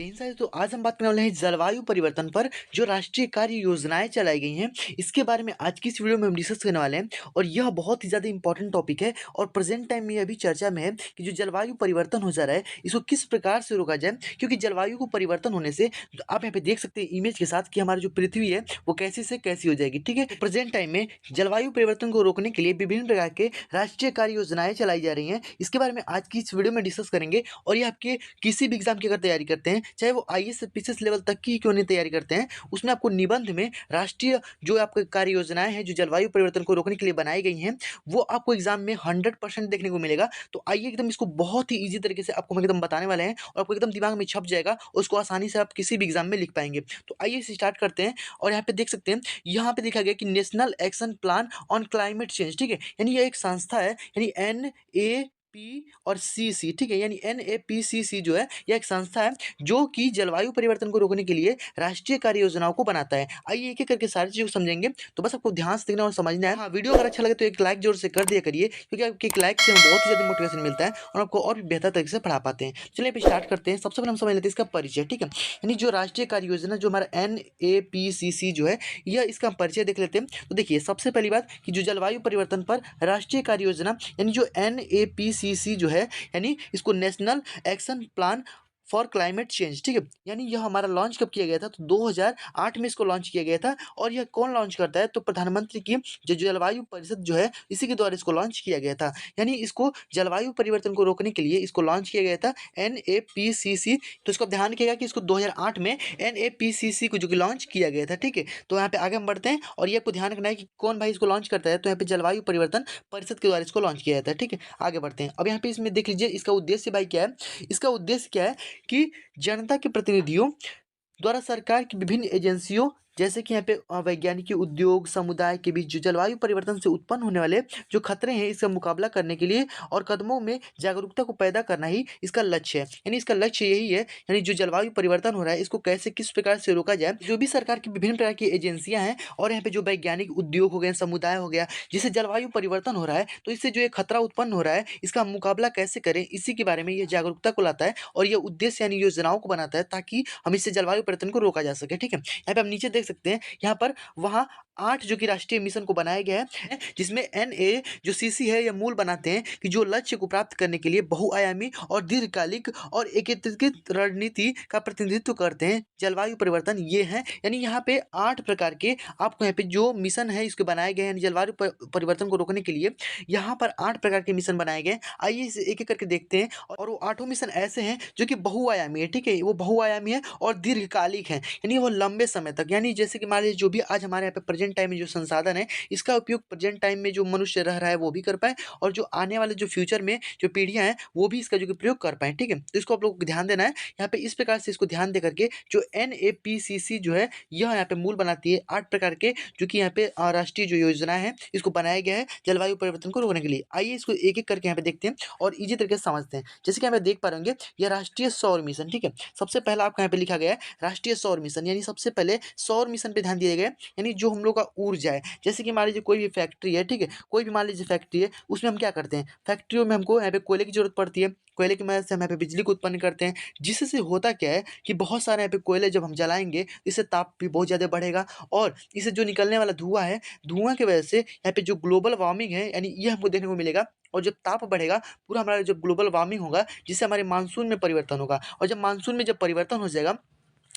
जय हिंद साथियों। तो आज हम बात करने वाले हैं जलवायु परिवर्तन पर जो राष्ट्रीय कार्य योजनाएं चलाई गई हैं, इसके बारे में आज की इस वीडियो में हम डिस्कस करने वाले हैं। और यह बहुत ही ज़्यादा इंपॉर्टेंट टॉपिक है और प्रेजेंट टाइम में यह भी चर्चा में है कि जो जलवायु परिवर्तन हो जा रहा है इसको किस प्रकार से रोका जाए। क्योंकि जलवायु को परिवर्तन होने से आप यहाँ पे देख सकते हैं इमेज के साथ कि हमारी जो पृथ्वी है वो कैसी से कैसी हो जाएगी। ठीक है, प्रेजेंट टाइम में जलवायु परिवर्तन को रोकने के लिए विभिन्न प्रकार के राष्ट्रीय कार्य योजनाएं चलाई जा रही हैं। इसके बारे में आज की इस वीडियो में डिस्कस करेंगे। और ये आपके किसी भी एग्जाम की अगर तैयारी करते हैं, चाहे वो आईएएस पीसीएस लेवल तक की क्यों नहीं तैयारी करते हैं, उसमें आपको निबंध में राष्ट्रीय जो आपकी कार्य योजनाएं हैं जो जलवायु परिवर्तन को रोकने के लिए बनाई गई हैं, वो आपको एग्जाम में 100% देखने को मिलेगा। तो आइए एकदम इसको बहुत ही ईजी तरीके से आपको हम एकदम बताने वाले हैं और आपको एकदम दिमाग में छप जाएगा, उसको आसानी से आप किसी भी एग्जाम में लिख पाएंगे। तो आइए इसे स्टार्ट करते हैं। और यहाँ पे देख सकते हैं, यहाँ पे देखा गया कि national action plan on climate change, ठीक है, यानी यह एक संस्था है, यानी NAP और CC, ठीक है, यानी NAPCC जो है यह एक संस्था है जो कि जलवायु परिवर्तन को रोकने के लिए राष्ट्रीय कार्य योजनाओं को बनाता है। आइए एक एक करके सारी चीज़ों को समझेंगे। तो बस आपको ध्यान से देखना और समझना है। हाँ, वीडियो अगर अच्छा लगे तो एक लाइक जोर से कर दिया करिए, क्योंकि आपके एक लाइक से हमें बहुत ही ज़्यादा मोटिवेशन मिलता है और आपको और भी बेहतर तरीके से पढ़ा पाते हैं। चलिए पे स्टार्ट करते हैं। सबसे पहले हम समझ लेते हैं इसका परिचय, ठीक है, यानी जो राष्ट्रीय कार्य योजना जो हमारा NAPCC जो है, यह इसका हम परिचय देख लेते हैं। तो देखिए, सबसे पहली बात कि जो जलवायु परिवर्तन पर राष्ट्रीय कार्य योजना यानी जो NAPCC जो है, यानी इसको national action plan for climate change, ठीक है, यानी यह हमारा लॉन्च कब किया गया था, तो 2008 में इसको लॉन्च किया गया था। और यह कौन लॉन्च करता है, तो प्रधानमंत्री की जो जलवायु परिषद जो है, इसी के द्वारा इसको लॉन्च किया गया था। यानी इसको जलवायु परिवर्तन को रोकने के लिए इसको लॉन्च किया गया था NAPCC। तो इसको ध्यान रखिएगा कि इसको 2008 में NAPCC को जो कि लॉन्च किया गया था। ठीक है, तो यहाँ पे आगे हम बढ़ते हैं और ये आपको ध्यान रखना है कि कौन भाई इसको लॉन्च करता है, तो यहाँ पे जलवायु परिवर्तन परिषद के द्वारा इसको लॉन्च किया जाता है। ठीक है, आगे बढ़ते हैं। अब यहाँ पे इसमें देख लीजिए इसका उद्देश्य भाई क्या है। इसका उद्देश्य क्या है कि जनता के प्रतिनिधियों द्वारा सरकार की विभिन्न एजेंसियों, जैसे कि यहाँ पे वैज्ञानिक उद्योग समुदाय के बीच जो जलवायु परिवर्तन से उत्पन्न होने वाले जो खतरे हैं इसका मुकाबला करने के लिए और कदमों में जागरूकता को पैदा करना ही इसका लक्ष्य है। यानी इसका लक्ष्य यही है, यानी जो जलवायु परिवर्तन हो रहा है इसको कैसे किस प्रकार से रोका जाए। जो भी सरकार की विभिन्न प्रकार की एजेंसियां हैं और यहाँ पे जो वैज्ञानिक उद्योग हो गए, समुदाय हो गया, जिससे जलवायु परिवर्तन हो रहा है, तो इससे जो एक खतरा उत्पन्न हो रहा है इसका मुकाबला कैसे करें, इसी के बारे में यह जागरूकता को लाता है और यह उद्देश्य यानी योजनाओं को बनाता है ताकि हम इससे जलवायु परिवर्तन को रोका जा सके। ठीक है, यहाँ पे हम नीचे देख सकते हैं, यहाँ पर वहाँ 8 जो कि राष्ट्रीय मिशन को बनाया गया है, जिसमें NA जो CC है यह मूल बनाते हैं कि जो लक्ष्य को प्राप्त करने के लिए बहुआयामी और दीर्घकालिक और एकीकृत रणनीति का प्रतिनिधित्व करते हैं। जलवायु परिवर्तन ये है, यानी यहाँ पे 8 प्रकार के आपको यहाँ पे जो मिशन है इसके बनाए गए हैं जलवायु परिवर्तन को रोकने के लिए। यहाँ पर 8 प्रकार के मिशन बनाए गए। आइए इसे एक एक करके देखते हैं। और वो 8 मिशन ऐसे हैं जो कि बहुआयामी है, ठीक है, वो बहुआयामी है और दीर्घकालिक है, यानी वो लंबे समय तक, यानी जैसे कि मान लीजिए जो भी आज हमारे यहाँ पे प्रेजेंट टाइम में जो संसाधन है इसका उपयोग प्रेजेंट टाइम में जो मनुष्य रह रहा है वो भी कर पाए और जो आने वाले जो फ्यूचर में जो पीढ़ियां हैं वो भी इसका जो कि प्रयोग कर पाए। ठीक है, तो इसको आप लोग को ध्यान देना है। यहाँ पे इस प्रकार से इसको ध्यान दे करके जो NAPCC जो है यह यहाँ पे मूल बनाती है 8 प्रकार के जो कि यहाँ पे राष्ट्रीय जो योजना है इसको बनाया गया है जलवायु परिवर्तन को रोकने के लिए। आइए इसको एक एक करके यहाँ पे देखते हैं और इजी तरीके से समझते हैं। जैसे कि यहाँ पे देख पा रहे होंगे यह राष्ट्रीय सौर मिशन, ठीक है, सबसे पहला आपका यहाँ पे लिखा गया है राष्ट्रीय सौर मिशन, यानी सबसे पहले सौर मिशन पे ध्यान दिया गया है। यानी जो हम लोग का ऊर्जा है, जैसे कि मान लीजिए कोई भी फैक्ट्री है, ठीक है, कोई भी मान लीजिए फैक्ट्री है, उसमें हम क्या करते हैं, फैक्ट्रियों में हमको यहाँ पे कोयले की जरूरत पड़ती है। कोयले की मदद से हम यहाँ पे बिजली को उत्पन्न करते हैं, जिससे होता क्या है कि बहुत सारे यहाँ पे कोयले जब हम जलाएंगे इससे ताप भी बहुत ज़्यादा बढ़ेगा और इससे जो निकलने वाला धुआं है, धुआं की वजह से यहाँ पे जो ग्लोबल वार्मिंग है यानी ये हमको देखने को मिलेगा। और जब ताप बढ़ेगा पूरा हमारा जब ग्लोबल वार्मिंग होगा, जिससे हमारे मानसून में परिवर्तन होगा और जब मानसून में जब परिवर्तन हो जाएगा,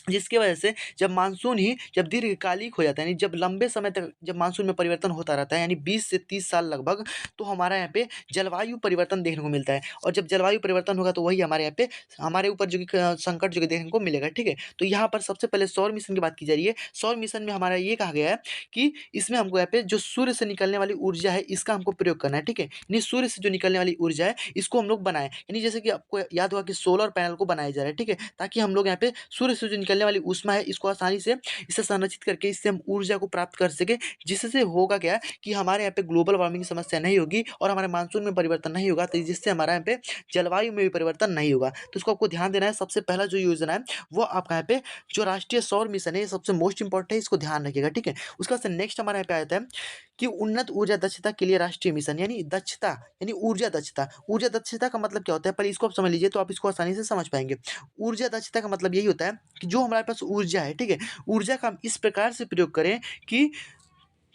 जिसकी वजह से जब मानसून ही जब दीर्घकालिक हो जाता है, यानी जब लंबे समय तक जब मानसून में परिवर्तन होता रहता है, यानी 20 से 30 साल लगभग, तो हमारा यहाँ पे जलवायु परिवर्तन देखने को मिलता है। और जब जलवायु परिवर्तन होगा तो वही हमारे यहाँ पे हमारे ऊपर जो कि संकट जो कि देखने को मिलेगा। ठीक है, तो यहाँ पर सबसे पहले सौर मिशन की बात की जा रही है। सौर मिशन में हमारा ये कहा गया है कि इसमें हमको यहाँ पे जो सूर्य से निकलने वाली ऊर्जा है इसका हमको प्रयोग करना है। ठीक है, यानी सूर्य से जो निकलने वाली ऊर्जा है इसको हम लोग बनाए, यानी जैसे कि आपको याद होगा कि सोलर पैनल को बनाया जा रहा है। ठीक है, ताकि हम लोग यहाँ पे सूर्य से जो निकलने निकलने वाली ऊष्मा है इसको आसानी से इसे संरक्षित करके इससे हम ऊर्जा को प्राप्त कर सकें, जिससे होगा क्या कि हमारे यहाँ पे ग्लोबल वार्मिंग की समस्या नहीं होगी और हमारे मानसून में परिवर्तन नहीं होगा, तो जिससे हमारे यहाँ पे जलवायु में भी परिवर्तन नहीं होगा। तो इसको आपको ध्यान देना है। सबसे पहला जो योजना है वो आपका यहाँ पे जो राष्ट्रीय सौर मिशन है, ये सबसे मोस्ट इंपॉर्टेंट है, इसको ध्यान रखिएगा, ठीक है। उसके बाद से नेक्स्ट हमारे यहाँ पे आता है कि उन्नत ऊर्जा दक्षता के लिए राष्ट्रीय मिशन, यानी दक्षता यानी ऊर्जा दक्षता। ऊर्जा दक्षता का मतलब क्या होता है, पहले इसको आप समझ लीजिए तो आप इसको आसानी से समझ पाएंगे। ऊर्जा दक्षता का मतलब यही होता है कि जो हमारे पास ऊर्जा है, ठीक है, ऊर्जा का हम इस प्रकार से प्रयोग करें कि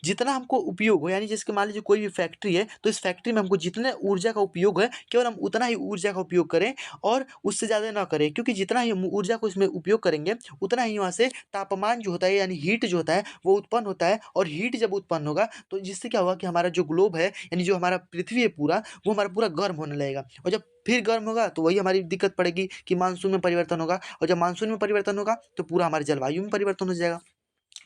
जितना हमको उपयोग हो, यानी जैसे कि मान लीजिए कोई भी फैक्ट्री है, तो इस फैक्ट्री में हमको जितने ऊर्जा का उपयोग है केवल हम उतना ही ऊर्जा का उपयोग करें और उससे ज़्यादा ना करें, क्योंकि जितना ही हम ऊर्जा को इसमें उपयोग करेंगे उतना ही वहाँ से तापमान जो होता है यानी हीट जो होता है वो उत्पन्न होता है, और हीट जब उत्पन्न होगा तो जिससे क्या होगा कि हमारा जो ग्लोब है यानी जो हमारा पृथ्वी है पूरा, वो हमारा पूरा गर्म होने लगेगा, और जब फिर गर्म होगा तो वही हमारी दिक्कत पड़ेगी कि मानसून में परिवर्तन होगा, और जब मानसून में परिवर्तन होगा तो पूरा हमारे जलवायु में परिवर्तन हो जाएगा।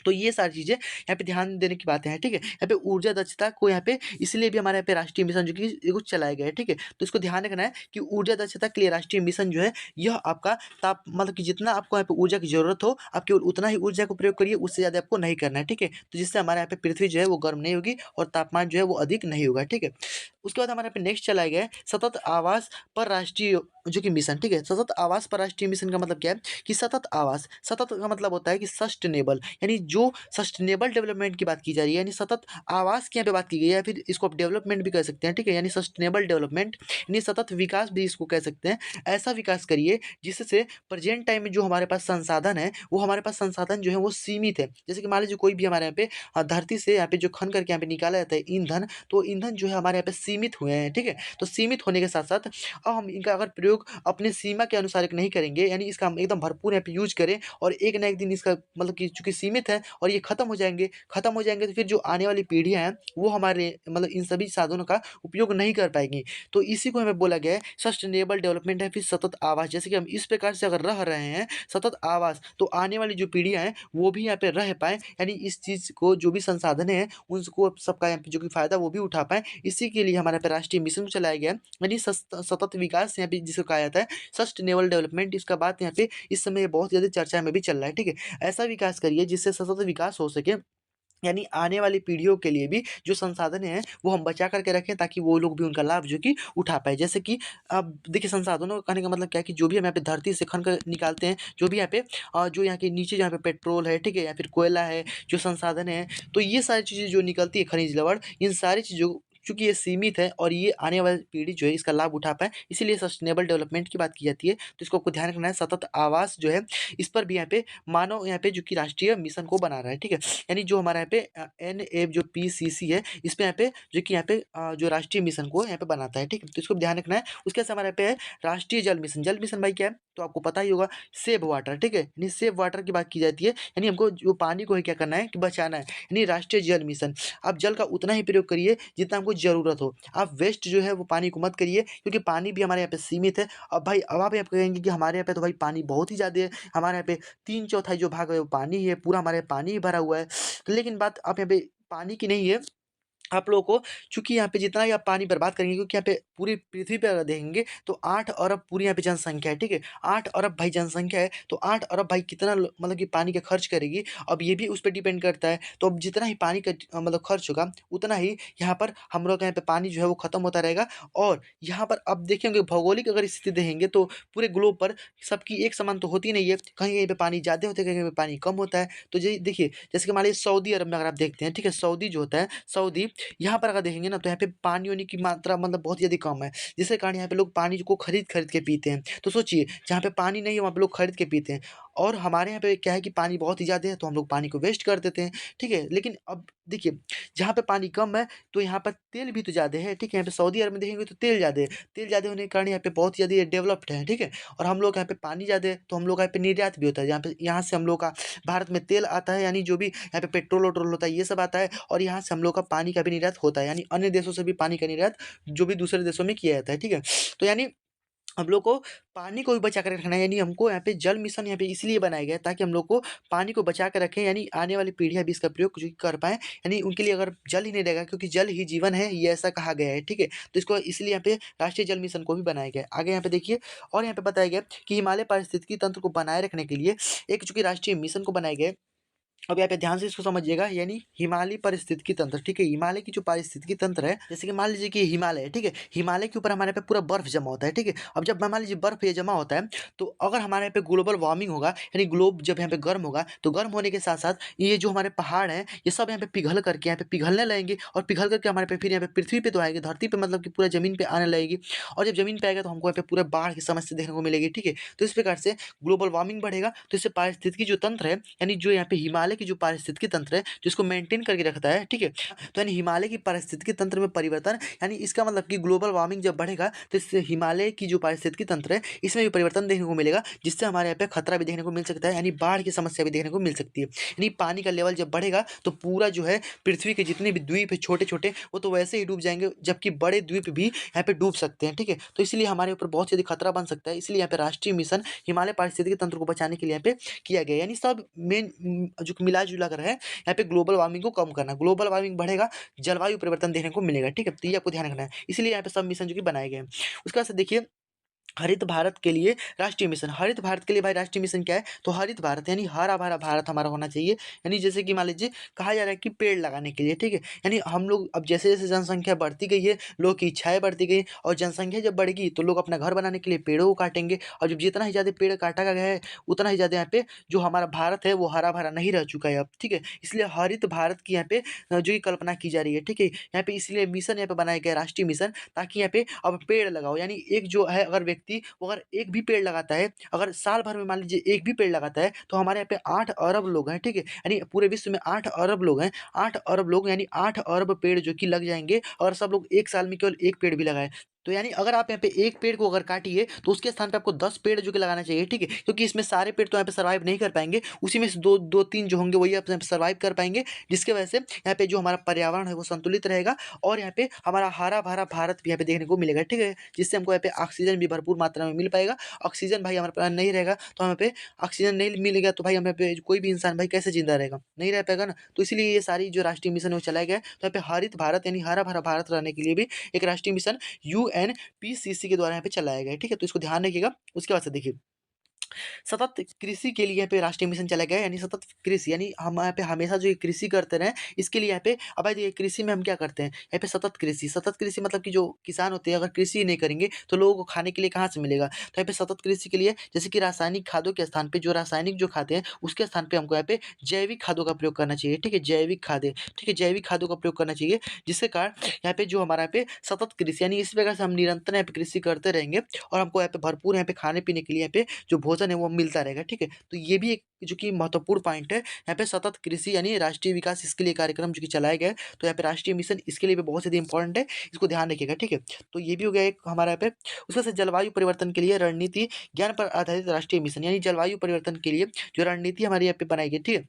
तो ये सारी चीज़ें यहाँ पे ध्यान देने की बातें हैं, ठीक है। यहाँ पे ऊर्जा दक्षता को यहाँ पे इसलिए भी हमारे यहाँ पे राष्ट्रीय मिशन जो कि एगो चलाया गया है, ठीक है। तो इसको ध्यान रखना है कि ऊर्जा दक्षता के लिए राष्ट्रीय मिशन जो है यह आपका ताप मतलब कि जितना आपको यहाँ पे ऊर्जा की ज़रूरत हो आप केवल उतना ही ऊर्जा को प्रयोग करिए, उससे ज़्यादा आपको नहीं करना है, ठीक है। तो जिससे हमारे यहाँ पे पृथ्वी जो है वो गर्म नहीं होगी और तापमान जो है वो अधिक नहीं होगा, ठीक है। उसके बाद हमारे यहाँ पे नेक्स्ट चलाया गया है सतत आवास पर राष्ट्रीय जो कि मिशन, ठीक है। सतत आवास पर राष्ट्रीय मिशन का मतलब क्या है कि सतत आवास, सतत का मतलब होता है कि सस्टेनेबल, यानी जो सस्टेनेबल डेवलपमेंट की बात की जा रही है, यानी सतत आवास की यहाँ पे बात की गई है, या फिर इसको आप डेवलपमेंट भी कह सकते हैं, ठीक है। यानी सस्टेनेबल डेवलपमेंट यानी सतत विकास भी इसको कह सकते हैं। ऐसा विकास करिए जिससे प्रेजेंट टाइम में जो हमारे पास संसाधन है वो हमारे पास संसाधन जो है वो सीमित है। जैसे कि मान लीजिए कोई भी हमारे यहाँ पे धरती से यहाँ पे जो खन करके यहाँ पे निकाला जाता है ईंधन, तो ईंधन जो है हमारे यहाँ पे सीमित हुए हैं, ठीक है। तो सीमित होने के साथ साथ अब हम इनका अगर प्रयोग अपने सीमा के अनुसार नहीं करेंगे, यानी इसका हम एकदम भरपूर यहाँ पे यूज करें, और एक ना एक दिन इसका मतलब कि चूंकि सीमित है और ये खत्म हो जाएंगे तो फिर जो आने वाली पीढ़ियां हैं वो हमारे मतलब इन सभी साधनों का उपयोग नहीं कर पाएंगी। तो इसी को हमें बोला गया है सस्टेनेबल डेवलपमेंट है, फिर सतत आवास। जैसे कि हम इस प्रकार से अगर रह रहे हैं सतत आवास, तो आने वाली जो पीढ़ियां हैं वो भी यहाँ पे रह पाए, यानी इस चीज को जो भी संसाधन है उनको सबका यहाँ पे जो कि फायदा वो भी उठा पाए। इसी के लिए हमारे यहाँ पे राष्ट्रीय मिशन चलाया गया है, यानी सतत विकास यहाँ पे जिसको कहा जाता है सस्टेनेबल डेवलपमेंट। इसका बात यहाँ पे इस समय बहुत ज़्यादा चर्चा में भी चल रहा है, ठीक है। ऐसा विकास करिए जिससे सतत विकास हो सके, यानी आने वाली पीढ़ियों के लिए भी जो संसाधन हैं वो हम बचा करके रखें ताकि वो लोग भी उनका लाभ जो कि उठा पाए। जैसे कि अब देखिए संसाधनों का कहने का मतलब क्या है कि जो भी हम यहाँ पे धरती से खन कर निकालते हैं, जो भी यहाँ पे जो यहाँ के नीचे जहाँ पे पेट्रोल है, ठीक है, या फिर कोयला है, जो संसाधन है, तो ये सारी चीज़ें जो निकलती है खनिज लवण, इन सारी चीज़ों चूँकि ये सीमित है और ये आने वाली पीढ़ी जो है इसका लाभ उठा पाए, इसीलिए सस्टेनेबल डेवलपमेंट की बात की जाती है। तो इसको आपको ध्यान रखना है। सतत आवास जो है इस पर भी यहाँ पे मानव यहाँ पे जो कि राष्ट्रीय मिशन को बना रहा है, ठीक है। यानी जो हमारा यहाँ पे एन जो पीसीसी है इस पे यहाँ पे जो कि यहाँ पे जो राष्ट्रीय मिशन को यहाँ पे बनाता है, ठीक है। तो इसको ध्यान रखना है। उसके बाद हमारे यहाँ पे है राष्ट्रीय जल मिशन। जल मिशन भाई क्या है तो आपको पता ही होगा, सेव वाटर, ठीक है। यानी सेव वाटर की बात की जाती है, यानी हमको जो पानी को है क्या करना है कि बचाना है, यानी राष्ट्रीय जल मिशन। आप जल का उतना ही प्रयोग करिए जितना हमको ज़रूरत हो, आप वेस्ट जो है वो पानी को मत करिए, क्योंकि पानी भी हमारे यहाँ पे सीमित है। अब भाई अब आप कहेंगे कि हमारे यहाँ पे तो भाई पानी बहुत ही ज़्यादा है, हमारे यहाँ पे 3/4 जो भाग है वो पानी ही है, पूरा हमारे यहाँ पानी ही भरा हुआ है। लेकिन बात आप यहाँ पे पानी की नहीं है, आप लोगों को चूँकि यहाँ पे जितना ही आप पानी बर्बाद करेंगे, क्योंकि यहाँ पे पूरी पृथ्वी पे अगर देखेंगे तो 8 अरब पूरी यहाँ पे जनसंख्या है, ठीक है। 8 अरब भाई जनसंख्या है, तो 8 अरब भाई कितना मतलब कि पानी का खर्च करेगी, अब ये भी उस पे डिपेंड करता है। तो अब जितना ही पानी का मतलब खर्च होगा उतना ही यहाँ पर हम लोग के यहाँ पे पानी जो है वो खत्म होता रहेगा। और यहाँ पर अब देखेंगे भौगोलिक अगर स्थिति देखेंगे तो पूरे ग्लोब पर सबकी एक समान तो होती नहीं है, कहीं कहीं पे पानी ज़्यादा होता है, कहीं कहीं पे पानी कम होता है। तो जी देखिए जैसे कि मान लीजिए सऊदी अरब में अगर आप देखते हैं, ठीक है, सऊदी जो होता है सऊदी, यहाँ पर अगर देखेंगे ना तो यहाँ पे पानी-वानी की मात्रा मतलब बहुत ज़्यादा कम है, जिसके कारण यहाँ पे लोग पानी को खरीद-खरीद के पीते हैं। तो सोचिए जहाँ पे पानी नहीं है वहाँ पे लोग खरीद के पीते हैं, और हमारे यहाँ पे क्या है कि पानी बहुत ही ज़्यादा है तो हम लोग पानी को वेस्ट कर देते हैं, ठीक है। लेकिन अब देखिए जहाँ पे पानी कम है तो यहाँ पर तेल भी तो ज़्यादा है, ठीक है। यहाँ पे सऊदी अरब में देखेंगे तो तेल ज़्यादा है, तेल ज़्यादा होने के कारण यहाँ पे बहुत ज़्यादा ये डेवलप्ड है, ठीक है। और हम लोग यहाँ पे पानी ज़्यादा है तो हम लोग का यहाँ पे निर्यात भी होता है, जहाँ पे यहाँ से हम लोग का भारत में तेल आता है, यानी जो भी यहाँ पे पेट्रोल-वेट्रोल होता है ये सब आता है, और यहाँ से हम लोग का पानी का भी निर्यात होता है, यानी अन्य देशों से भी पानी का निर्यात जो भी दूसरे देशों में किया जाता है, ठीक है। तो यानी हम लोग को पानी को भी बचा कर रखना है, यानी हमको यहाँ पे जल मिशन यहाँ पे इसलिए बनाया गया है ताकि हम लोग को पानी को बचा कर रखें, यानी आने वाली पीढ़ियाँ भी इसका प्रयोग जो कर पाएँ, यानी उनके लिए अगर जल ही नहीं रहेगा, क्योंकि जल ही जीवन है, ये ऐसा कहा गया है, ठीक है? तो इसको इसलिए यहाँ पे राष्ट्रीय जल मिशन को भी बनाया गया है। आगे यहाँ पे देखिए और यहाँ पे बताया गया है कि हिमालय पारिस्थितिकी तंत्र को बनाए रखने के लिए एक चूँकि राष्ट्रीय मिशन को बनाया गया है। अब यहाँ पे ध्यान से इसको समझिएगा, यानी हिमालय पारिस्थितिकी तंत्र, ठीक है? हिमालय की जो पारिस्थितिकी तंत्र है, जैसे कि मान लीजिए कि हिमालय है, ठीक है? हिमालय के ऊपर हमारे यहाँ पे पूरा बर्फ जमा होता है, ठीक है? अब जब मान लीजिए बर्फ ये जमा होता है, तो अगर हमारे यहाँ पे ग्लोबल वार्मिंग होगा, यानी ग्लोब जब यहाँ पे गर्म होगा, तो गर्म होने के साथ-साथ ये जो हमारे पहाड़ हैं, ये सब यहाँ पे पिघल करके यहाँ पे पिघलने लगेंगे और पिघल करके हमारे पे फिर यहाँ पे पृथ्वी पे तो आएँगे, धरती पे मतलब कि पूरा ज़मीन पे आने लगेगी और जब ज़मीन पे आएगा तो हमको यहाँ पे पूरा बाढ़ की समस्या देखने को मिलेगी, ठीक है? तो इस प्रकार से ग्लोबल वार्मिंग बढ़ेगा, तो इससे पारिस्थितिकी जो तंत्र है, यानी जो यहाँ पे हिमालय की जो पारिस्थितिकी तंत्र है, जिसको मेंटेन करके रखता है, ठीक है? तो यानी हिमालय की पारिस्थितिकी तंत्र में परिवर्तन, यानी इसका मतलब कि ग्लोबल वार्मिंग जब बढ़ेगा, तो इससे हिमालय की जो पारिस्थितिकी तंत्र है, इसमें भी परिवर्तन देखने को मिलेगा, जिससे हमारे यहाँ पे खतरा भी देखने को मिल सकता है, यानी बाढ़ की समस्या भी देखने को मिल सकती है। यानी पानी का लेवल जब बढ़ेगा, तो पूरा जो है पृथ्वी के जितने भी द्वीप है छोटे-छोटे, वो तो वैसे ही डूब जाएँगे, जबकि बड़े द्वीप भी यहाँ पे डूब सकते हैं, ठीक है? तो इसलिए हमारे ऊपर बहुत ज़्यादा खतरा बन सकता है, इसलिए यहाँ पे राष्ट्रीय मिशन हिमालय पारिस्थितिकी तंत्र को बचाने के लिए यहाँ पे किया गया है। यानी सब मेन जो मिला-जुला कर है, यहाँ पे ग्लोबल वार्मिंग को कम करना। ग्लोबल वार्मिंग बढ़ेगा, जलवायु परिवर्तन देखने को मिलेगा, ठीक है? तो ये आपको ध्यान रखना है। इसीलिए यहाँ पे सब मिशन जो कि बनाए गए हैं। उसके बाद से देखिए हरित भारत के लिए राष्ट्रीय मिशन। हरित भारत के लिए भाई राष्ट्रीय मिशन क्या है? तो हरित भारत यानी हरा-भरा भारत हमारा होना चाहिए। यानी जैसे कि मान लीजिए कहा जा रहा है कि पेड़ लगाने के लिए, ठीक है? यानी हम लोग अब जैसे-जैसे जनसंख्या बढ़ती गई है, लोगों की इच्छाएँ बढ़ती गई और जनसंख्या जब बढ़ेगी तो लोग अपना घर बनाने के लिए पेड़ों को काटेंगे और जब जितना ही ज़्यादा पेड़ काटा गया है, उतना ही ज़्यादा यहाँ पे जो हमारा भारत है वो हरा-भरा नहीं रह चुका है अब, ठीक है? इसलिए हरित भारत की यहाँ पे जो ये कल्पना की जा रही है, ठीक है? यहाँ पे इसलिए मिशन यहाँ पे बनाया गया है राष्ट्रीय मिशन, ताकि यहाँ पे अब पेड़ लगाओ, यानी एक जो है अगर व्यक्ति वो अगर एक भी पेड़ लगाता है, अगर साल भर में मान लीजिए एक भी पेड़ लगाता है, तो हमारे यहाँ पे 8 अरब लोग हैं, ठीक है? यानी पूरे विश्व में 8 अरब लोग हैं, 8 अरब लोग यानी 8 अरब पेड़ जो कि लग जाएँगे और सब लोग 1 साल में केवल 1 पेड़ भी लगाएँ। तो यानी अगर आप यहाँ पे 1 पेड़ को अगर काटिए, तो उसके स्थान पे आपको 10 पेड़ जो कि लगाना चाहिए, ठीक है? क्योंकि इसमें सारे पेड़ तो यहाँ पे सर्वाइव नहीं कर पाएँगे, उसी में से 2-3 जो होंगे वही आप यहाँ पे सर्वाइव कर पाएँगे, जिसकी वजह से यहाँ पे जो हमारा पर्यावरण है वो संतुलित रहेगा और यहाँ पे हमारा हरा-भरा भारत भी यहाँ पे देखने को मिलेगा, ठीक है? जिससे हमको यहाँ पे ऑक्सीजन भी भरपूर मात्रा में मिल पाएगा। ऑक्सीजन भाई हमारे पास नहीं रहेगा, तो हमें पे ऑक्सीजन नहीं मिलेगा तो भाई हमें पे कोई भी इंसान भाई कैसे ज़िंदा रहेगा? नहीं रह पाएगा ना। तो इसीलिए ये सारी जो राष्ट्रीय मिशन है वो चलाया गया है। तो यहाँ पे हरित भारत यानी हरा-भरा भारत रहने के लिए भी एक राष्ट्रीय मिशन यूएनपीसीसी के द्वारा यहाँ पे चलाया गया है, ठीक है? तो इसको ध्यान रखिएगा। उसके बाद से देखिए सतत कृषि के लिए यहाँ पे राष्ट्रीय मिशन चलाया गया है, यानी सतत कृषि यानी हम यहाँ पे हमेशा जो ये कृषि करते रहें, इसके लिए यहाँ पे अब भाई देखिए कृषि में हम क्या करते हैं, यहाँ पे सतत कृषि मतलब कि जो किसान होते हैं अगर कृषि ही नहीं करेंगे तो लोगों को खाने के लिए कहाँ से मिलेगा? तो यहाँ पे सतत कृषि के लिए जैसे कि रासायनिक खादों के स्थान पे जो रासायनिक जो खाते हैं उसके स्थान पे हमको यहाँ पे जैविक खादों का प्रयोग करना चाहिए, ठीक है? जैविक खादें, ठीक है? जैविक खादों का प्रयोग करना चाहिए, जिसके कारण यहाँ पे जो हमारा यहाँ पे सतत कृषि यानी इस प्रकार से हम निरंतर यहाँ पे कृषि करते रहेंगे और हमको यहाँ पे भरपूर यहाँ पे खाने-पीने के लिए यहाँ पे जो भोजन है वो मिलता रहेगा, ठीक है? तो ये भी एक जो कि महत्वपूर्ण पॉइंट है, यहाँ पे सतत कृषि यानी राष्ट्रीय विकास इसके लिए कार्यक्रम जो कि चलाया गया है, तो यहाँ पे राष्ट्रीय मिशन इसके लिए भी बहुत ज़्यादा इम्पोर्टेंट है, इसको ध्यान रखिएगा, ठीक है? तो ये भी हो गया एक हमारा यहाँ पे उसमें से जलवायु परिवर्तन के लिए रणनीति ज्ञान पर आधारित राष्ट्रीय मिशन यानी जलवायु परिवर्तन के लिए जो रणनीति हमारे यहाँ पे बनाई गई, ठीक है?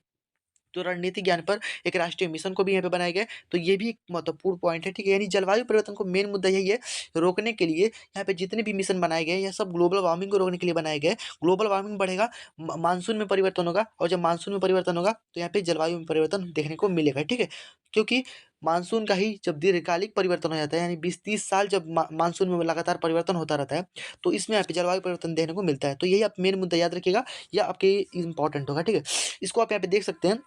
तो रणनीति ज्ञान पर एक राष्ट्रीय मिशन को भी यहाँ पे बनाया गया है, तो ये भी एक महत्वपूर्ण पॉइंट है, ठीक है? यानी जलवायु परिवर्तन को मेन मुद्दा यही है, रोकने के लिए यहाँ पे जितने भी मिशन बनाए गए हैं, यह सब ग्लोबल वार्मिंग को रोकने के लिए बनाए गए हैं। ग्लोबल वार्मिंग बढ़ेगा, मानसून में परिवर्तन होगा और जब मानसून में परिवर्तन होगा, तो यहाँ पे जलवायु में परिवर्तन देखने को मिलेगा, ठीक है? क्योंकि मानसून का ही जब दीर्घकालिक परिवर्तन हो जाता है, यानी 20-30 साल जब मानसून में लगातार परिवर्तन होता रहता है, तो इसमें यहाँ पे जलवायु परिवर्तन देखने को मिलता है। तो यही आप मेन मुद्दा याद रखिएगा, यह आपके इम्पोर्टेंट होगा, ठीक है? इसको आप यहाँ पे देख सकते हैं।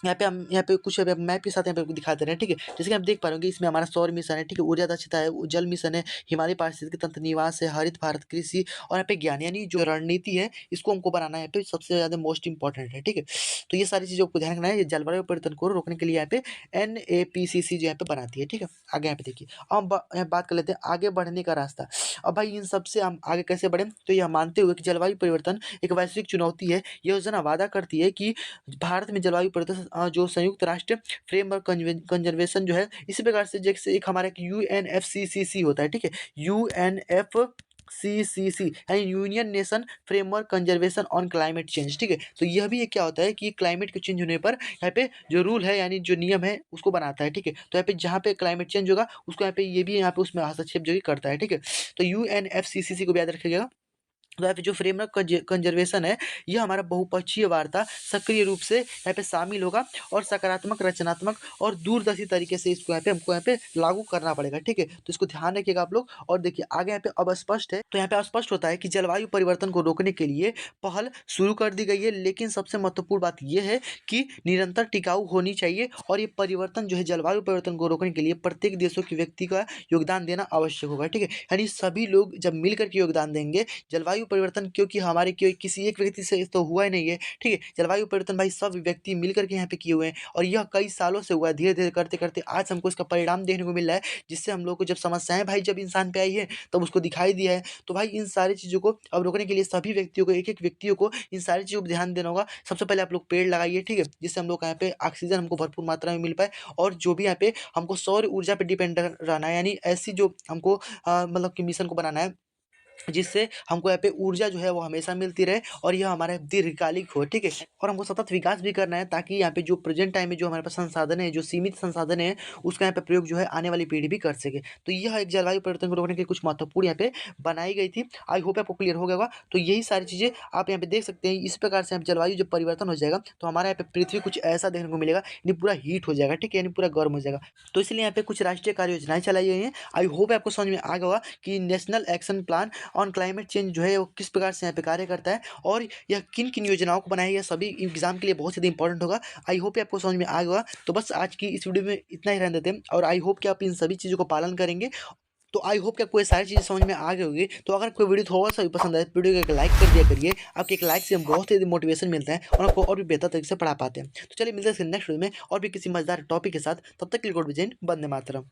यहाँ पे हम यहाँ पे कुछ अभी मैप के साथ यहाँ पे आपको दिखा दे रहे हैं, ठीक है? जैसे कि आप देख पा रहे होंगे इसमें हमारा सौर मिशन है, ठीक है? ऊर्जा दक्षता है, जल मिशन है, हिमालय पारिस्थितिकी तंत्र निवास है, हरित भारत कृषि और यहाँ पे ज्ञान यानी जो रणनीति है इसको हमको बनाना है यहाँ पे सबसे ज़्यादा मोस्ट इम्पोर्टेंट है, ठीक है? तो ये सारी चीज़ों को ध्यान रखना है, ये जलवायु परिवर्तन को रोकने के लिए यहाँ पे एनएपीसीसी जो यहाँ पे बनाती है, ठीक है? आगे यहाँ पे देखिए, अब हम यहाँ बात कर लेते हैं आगे बढ़ने का रास्ता। अब भाई इन सब से हम आगे कैसे बढ़ें? तो यह मानते हुए कि जलवायु परिवर्तन एक वैश्विक चुनौती है, ये योजना वादा करती है कि भारत में जलवायु परिवर्तन जो संयुक्त राष्ट्र फ्रेमवर्क कंजर्वेशन जो है इसी प्रकार से जैसे एक हमारा यूएनएफसीसीसी होता है, ठीक है? यूएनएफसीसीसी UNFCCC यानी union nation framework conservation on climate change, ठीक है। तो यह भी एक क्या होता है कि क्लाइमेट के चेंज होने पर यहाँ पे जो रूल है यानी जो नियम है उसको बनाता है, ठीक है। तो यहाँ पे जहाँ पे क्लाइमेट चेंज होगा उसको यहाँ पे ये भी यहाँ पे उसमें हस्तक्षेप जो कि करता है, ठीक है। तो UNFCCC को भी याद रखिएगा। तो यहाँ पे जो फ्रेमवर्क कंजर्वेशन है यह हमारा बहुपक्षीय वार्ता सक्रिय रूप से यहाँ पे शामिल होगा और सकारात्मक, रचनात्मक और दूरदर्शी तरीके से इसको हमको यहाँ पे लागू करना पड़ेगा, ठीक है। तो इसको ध्यान रखिएगा आप लोग। और देखिए आगे यहाँ पे अब स्पष्ट है, तो यहाँ पे स्पष्ट होता है कि जलवायु परिवर्तन को रोकने के लिए पहल शुरू कर दी गई है, लेकिन सबसे महत्वपूर्ण बात यह है कि निरंतर टिकाऊ होनी चाहिए। और ये परिवर्तन जो है जलवायु परिवर्तन को रोकने के लिए प्रत्येक देशों के व्यक्ति का योगदान देना आवश्यक होगा, ठीक है। यानी सभी लोग जब मिलकर के योगदान देंगे जलवायु परिवर्तन, क्योंकि हमारे किसी एक व्यक्ति से तो हुआ ही नहीं है, ठीक है। जलवायु परिवर्तन भाई सब व्यक्ति मिलकर के यहाँ पे किए हुए हैं और यह कई सालों से हुआ है। धीरे धीरे करते करते आज हमको इसका परिणाम देखने को मिल रहा है, जिससे हम लोग को जब समस्याएं भाई जब इंसान पे आई है तब उसको दिखाई दिया है। तो भाई इन सारी चीज़ों को अब रोकने के लिए सभी व्यक्तियों को, एक एक व्यक्तियों को इन सारी चीज़ों पर ध्यान देना होगा। सबसे पहले आप लोग पेड़ लगाइए, ठीक है, जिससे हम लोग यहाँ पे ऑक्सीजन हमको भरपूर मात्रा में मिल पाए। और जो भी यहाँ पे हमको सौर ऊर्जा पे डिपेंड रहना है, यानी ऐसी जो हमको मतलब कि मिशन को बनाना है जिससे हमको यहाँ पे ऊर्जा जो है वो हमेशा मिलती रहे और यह हमारा दीर्घकालिक हो, ठीक है। और हमको सतत विकास भी करना है ताकि यहाँ पे जो प्रेजेंट टाइम में जो हमारे पास संसाधन है, जो सीमित संसाधन है, उसका यहाँ पे प्रयोग जो है आने वाली पीढ़ी भी कर सके। तो यह एक जलवायु परिवर्तन को रोकने के कुछ महत्वपूर्ण यहाँ पे बनाई गई थी। आई होप आपको क्लियर हो गया होगा। तो यही सारी चीज़ें आप यहाँ पे देख सकते हैं। इस प्रकार से जलवायु जब परिवर्तन हो जाएगा तो हमारे यहाँ पे पृथ्वी कुछ ऐसा देखने को मिलेगा, यानी पूरा हीट हो जाएगा, ठीक है, यानी पूरा गर्म हो जाएगा। तो इसलिए यहाँ पे कुछ राष्ट्रीय कार्य योजनाएं चलाई गई हैं। आई होप आपको समझ में आ गया होगा कि national action plan on climate change जो है वो किस प्रकार से यहाँ पे कार्य करता है और यह किन किन योजनाओं को बनाया है, यह सभी एग्जाम के लिए बहुत ज़्यादा इंपॉर्टेंट होगा। आई होप आपको समझ में आ गया। तो बस आज की इस वीडियो में इतना ही रहने देते हैं और आई होप कि आप इन सभी चीज़ों को पालन करेंगे। तो आई होप कि आपको ये सारी चीज़ें समझ में आ गई होगी। तो अगर कोई वीडियो थोड़ा सा भी पसंद आए तो वीडियो को एक लाइक कर दिया करिए। आपके एक लाइक से हम बहुत ही मोटिवेशन मिलता है और आपको और भी बेहतर तरीके से पढ़ा पाते हैं। तो चलिए मिलते हैं नेक्स्ट वीडियो में और भी किसी मजेदार टॉपिक के साथ। तब तक के लिए गुड विजय, वंदे मातरम।